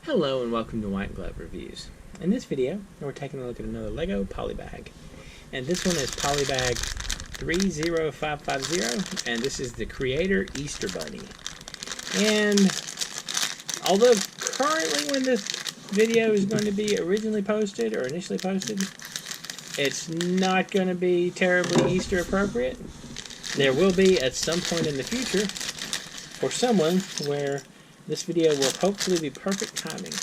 Hello and welcome to White Glove Reviews. In this video, we're taking a look at another LEGO Polybag. And this one is Polybag 30550, and this is the Creator Easter Bunny. And although currently when this video is going to be originally posted or initially posted, it's not going to be terribly Easter appropriate. There will be at some point in the future for someone where this video will hopefully be perfect timing.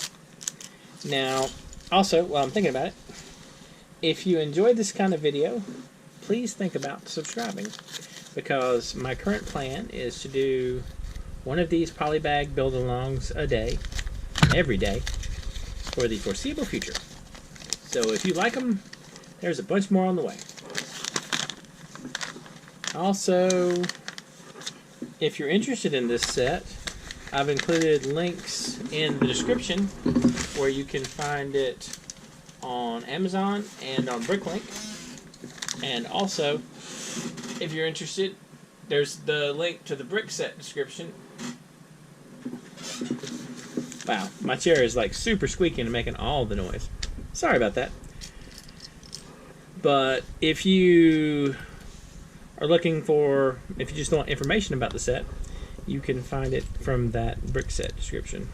Now, also, while I'm thinking about it, if you enjoyed this kind of video, please think about subscribing, because my current plan is to do one of these Polybag build-alongs a day, every day, for the foreseeable future. So if you like them, there's a bunch more on the way. Also, if you're interested in this set, I've included links in the description where you can find it on Amazon and on Bricklink. And also, if you're interested, there's the link to the brick set description. Wow, my chair is like super squeaky and making all the noise. Sorry about that. But if you are looking for, if you just want information about the set, you can find it from that brick set description.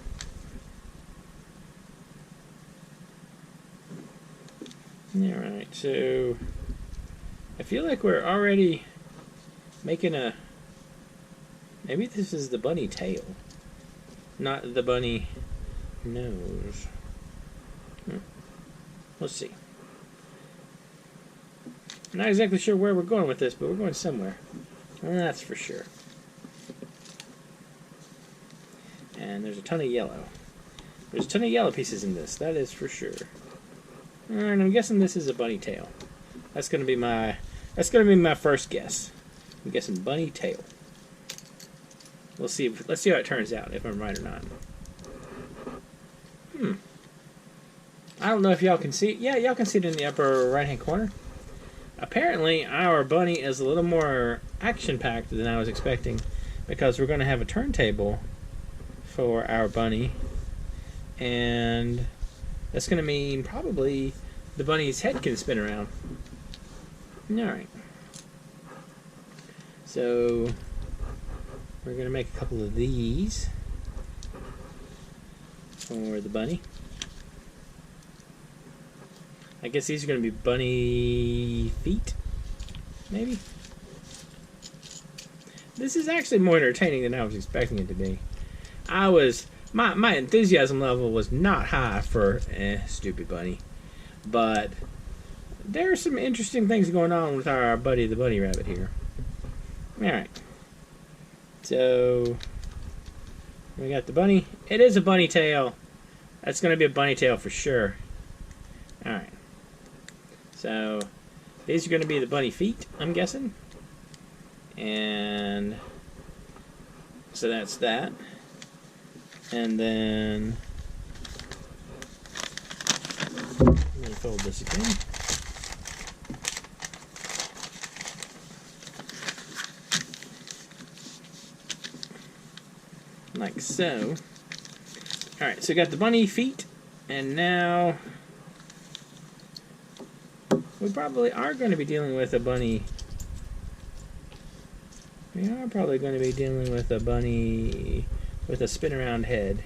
Alright, so I feel like we're already making a, maybe this is the bunny tail, not the bunny nose. Let's see. I'm not exactly sure where we're going with this, but we're going somewhere. That's for sure. And there's a ton of yellow. There's a ton of yellow pieces in this, that is for sure. And I'm guessing this is a bunny tail. That's gonna be my first guess. I'm guessing bunny tail. Let's see how it turns out, if I'm right or not. I don't know if y'all can see it. Yeah, y'all can see it in the upper right hand corner. Apparently our bunny is a little more action-packed than I was expecting, because we're gonna have a turntable for our bunny, and that's going to mean probably the bunny's head can spin around. Alright, so we're going to make a couple of these for the bunny. I guess these are going to be bunny feet, maybe? This is actually more entertaining than I was expecting it to be. My enthusiasm level was not high for stupid bunny, but there are some interesting things going on with our buddy the bunny rabbit here. Alright, so we got the bunny. It is a bunny tail. That's going to be a bunny tail for sure. Alright, so these are going to be the bunny feet, I'm guessing, and so that's that. And then let me fold this again. Like so. Alright, so we got the bunny feet, and now we probably are going to be dealing with a bunny. We are probably going to be dealing with a bunny with a spin-around head.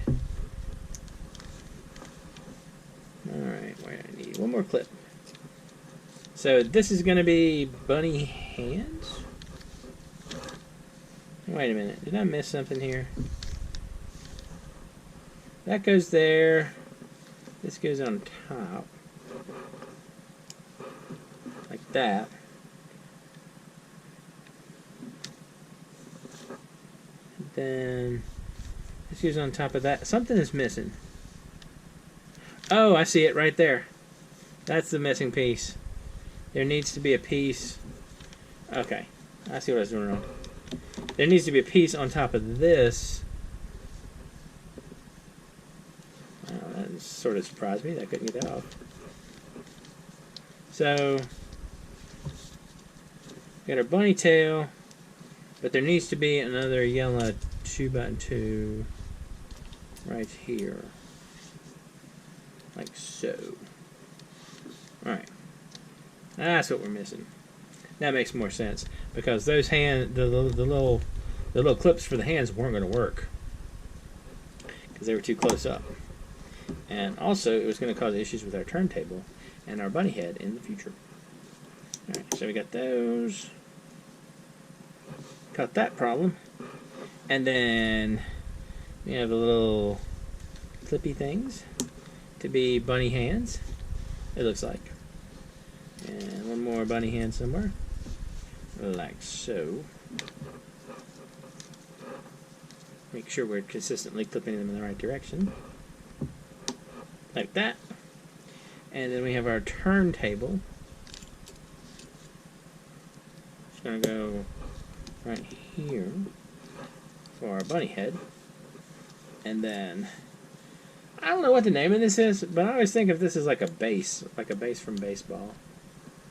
Alright, I need one more clip. So this is going to be bunny hands? Wait a minute, did I miss something here? That goes there. This goes on top. Like that. And then this goes on top of that. Something is missing. Oh, I see it right there. That's the missing piece. There needs to be a piece. Okay, I see what I was doing wrong. There needs to be a piece on top of this. Wow, that sort of surprised me that I couldn't get that off. So, we got our bunny tail, but there needs to be another yellow 2x2 right here. like so. Alright. That's what we're missing. That makes more sense, because those the little clips for the hands weren't going to work because they were too close up. And also, it was going to cause issues with our turntable and our bunny head in the future. Alright, so we got those. Got that problem. And then we have the little clippy things to be bunny hands, it looks like. And one more bunny hand somewhere, like so. Make sure we're consistently clipping them in the right direction, like that. And then we have our turntable. It's going to go right here for our bunny head. And then, I don't know what the name of this is, but I always think of this as like a base from baseball.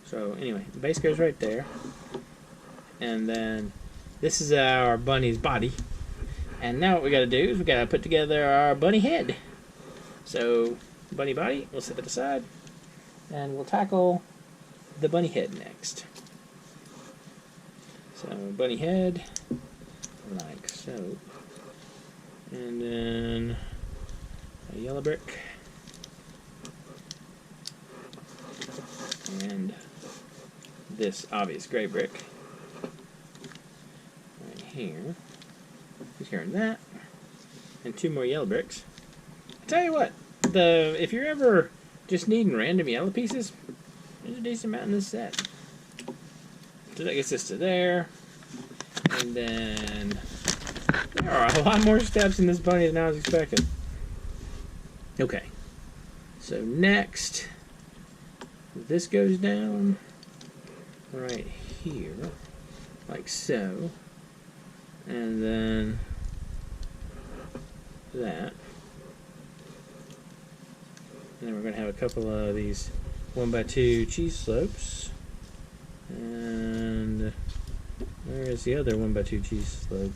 So anyway, the base goes right there. And then this is our bunny's body. And now what we gotta do is we gotta put together our bunny head. So, bunny body, we'll set it aside. And we'll tackle the bunny head next. So, bunny head, like so. And then a yellow brick. And this obvious gray brick. Right here. Just here and that. And 2 more yellow bricks. I tell you what, if you're ever just needing random yellow pieces, there's a decent amount in this set. So that gets us to there. And then there are a lot more steps in this bunny than I was expecting. Okay. So next, this goes down right here, like so. And then that. And then we're going to have a couple of these 1x2 cheese slopes. And where is the other 1x2 cheese slope?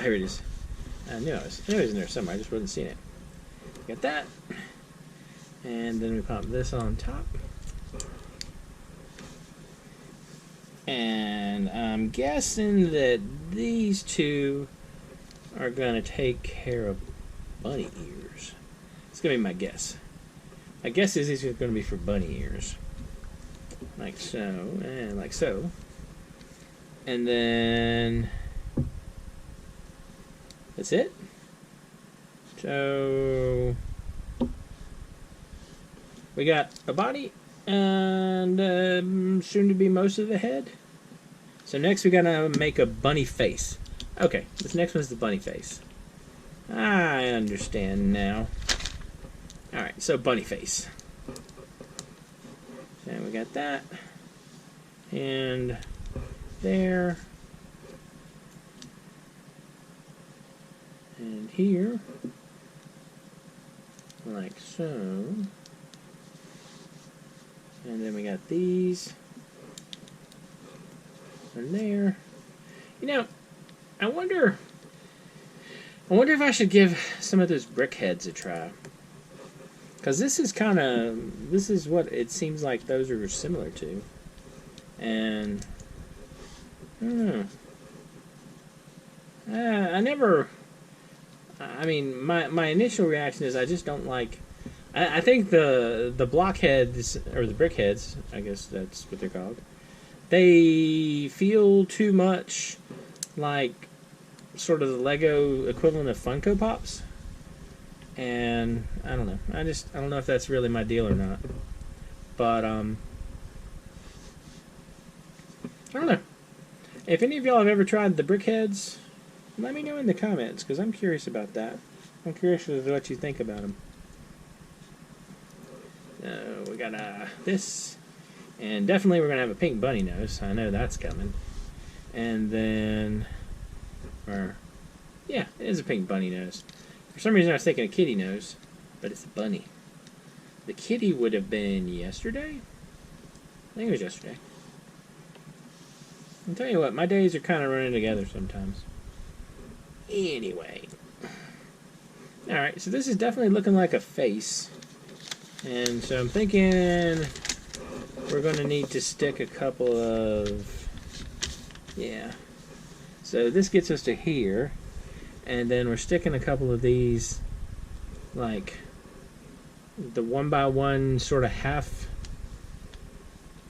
Here it is. I knew it was in there somewhere. I just wasn't seeing it. Got that. And then we pop this on top. And I'm guessing that these two are going to take care of bunny ears. It's going to be my guess. My guess is these are going to be for bunny ears. Like so, and like so. And then that's it. So we got a body and soon to be most of the head. So next we gotta make a bunny face. Okay, this next one's the bunny face. I understand now. Alright, so bunny face. And we got that. And there. And here. Like so. And then we got these. And there. You know, I wonder if I should give some of those brick heads a try. Because this is what it seems like those are similar to. And I don't know. I mean, my initial reaction is I just don't like. I think the blockheads, or the brick heads, I guess that's what they're called, they feel too much like sort of the Lego equivalent of Funko Pops. And I don't know. I don't know if that's really my deal or not. But I don't know. If any of y'all have ever tried the brick heads, let me know in the comments, because I'm curious about that. I'm curious as to what you think about them. We got this, and definitely we're gonna have a pink bunny nose. I know that's coming. And then, yeah, it is a pink bunny nose. For some reason I was thinking a kitty nose, but it's a bunny. The kitty would have been yesterday? I think it was yesterday. I'll tell you what, my days are kind of running together sometimes. Anyway. Alright, so this is definitely looking like a face. And so I'm thinking we're going to need to stick a couple of... Yeah. So this gets us to here. And then we're sticking a couple of these, like, the 1x1 sort of half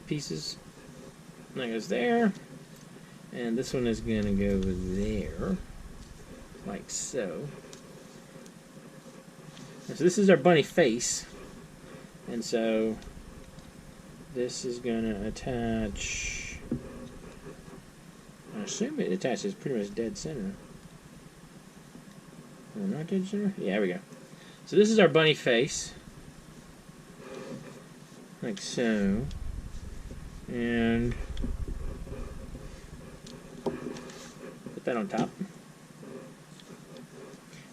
pieces. That goes there. And this one is going to go there. Like so. So this is our bunny face, and so this is going to attach, I assume it attaches pretty much dead center. Or not dead center? Yeah, there we go. So this is our bunny face, like so, and put that on top.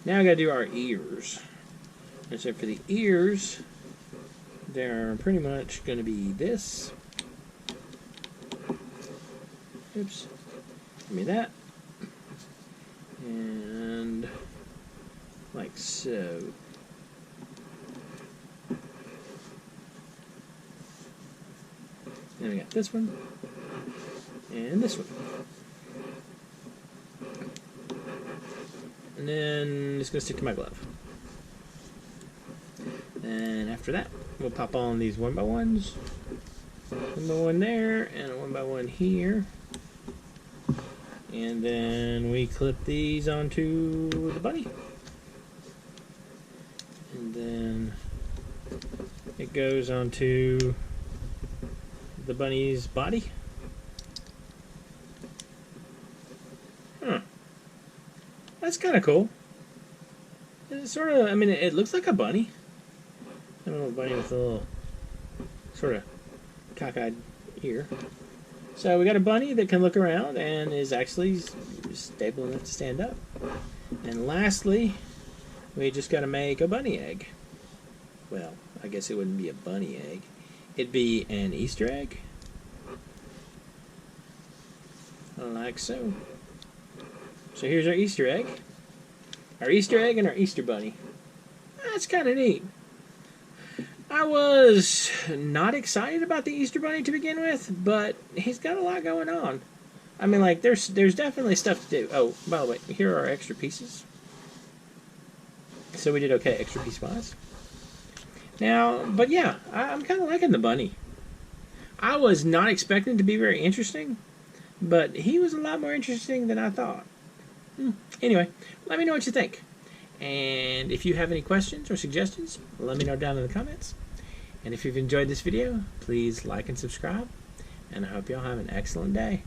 Now I got to do our ears. And so for the ears, they're pretty much going to be this. Oops. Give me that. And like so. Then we got this one. And this one. And then it's going to stick to my glove. And after that, we'll pop on these 1x1s. 1x1 there, and a 1x1 here. And then we clip these onto the bunny. And then it goes onto the bunny's body. Huh. That's kind of cool. It's sort of, I mean, it looks like a bunny. A little bunny with a little sort of cockeyed ear. So we got a bunny that can look around and is actually stable enough to stand up. And lastly, we just got to make a bunny egg. Well, I guess it wouldn't be a bunny egg. It'd be an Easter egg. Like so. So here's our Easter egg. Our Easter egg and our Easter bunny. That's kind of neat. I was not excited about the Easter Bunny to begin with, but he's got a lot going on. I mean, like, there's definitely stuff to do. Oh, by the way, here are our extra pieces. So we did okay, extra piece-wise. Now, but yeah, I'm kind of liking the bunny. I was not expecting to be very interesting, but he was a lot more interesting than I thought. Anyway, let me know what you think. And if you have any questions or suggestions, let me know down in the comments. And if you've enjoyed this video, please like and subscribe. And I hope y'all have an excellent day.